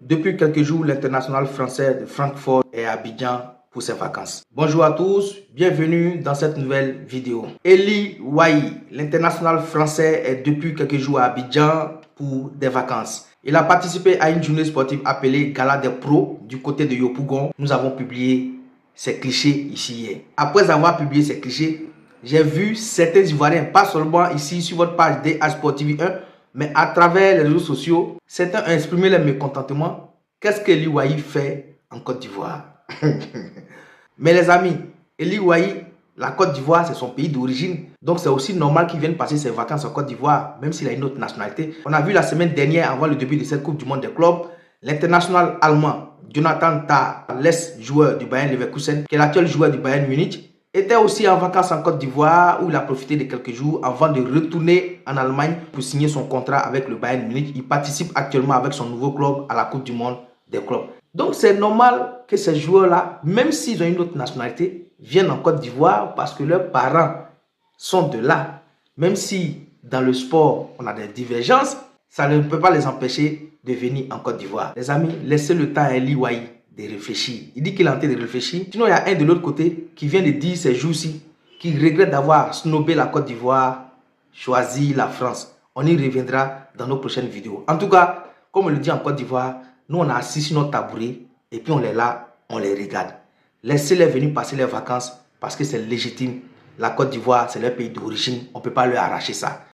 Depuis quelques jours, l'international français de Francfort est à Abidjan pour ses vacances. Bonjour à tous, bienvenue dans cette nouvelle vidéo. Eli Wahi, l'international français, est depuis quelques jours à Abidjan pour des vacances. Il a participé à une journée sportive appelée Gala des Pros du côté de Yopougon. Nous avons publié ces clichés ici hier. Après avoir publié ces clichés, j'ai vu certains Ivoiriens, pas seulement ici sur votre page DH Sportive 1, mais à travers les réseaux sociaux, certains ont exprimé leur mécontentement. Qu'est-ce que Eli Wahi fait en Côte d'Ivoire? Mais les amis, Eli Wahi, la Côte d'Ivoire, c'est son pays d'origine. Donc c'est aussi normal qu'il vienne passer ses vacances en Côte d'Ivoire, même s'il a une autre nationalité. On a vu la semaine dernière, avant le début de cette Coupe du Monde des clubs, l'international allemand Jonathan Tah, l'ex-joueur du Bayern Leverkusen, qui est l'actuel joueur du Bayern Munich, était aussi en vacances en Côte d'Ivoire où il a profité de quelques jours avant de retourner en Allemagne pour signer son contrat avec le Bayern Munich. Il participe actuellement avec son nouveau club à la Coupe du Monde des clubs. Donc c'est normal que ces joueurs-là, même s'ils ont une autre nationalité, viennent en Côte d'Ivoire parce que leurs parents sont de là. Même si dans le sport on a des divergences, ça ne peut pas les empêcher de venir en Côte d'Ivoire. Les amis, laissez le temps à Eli Wahi de réfléchir. Il dit qu'il est en train de réfléchir. Sinon, il y a un de l'autre côté qui vient de dire ces jours-ci qu'il regrette d'avoir snobé la Côte d'Ivoire, choisi la France. On y reviendra dans nos prochaines vidéos. En tout cas, comme on le dit en Côte d'Ivoire, nous on a assis sur notre tabouret et puis on est là, on les regarde. Laissez-les venir passer leurs vacances parce que c'est légitime. La Côte d'Ivoire, c'est leur pays d'origine. On ne peut pas leur arracher ça.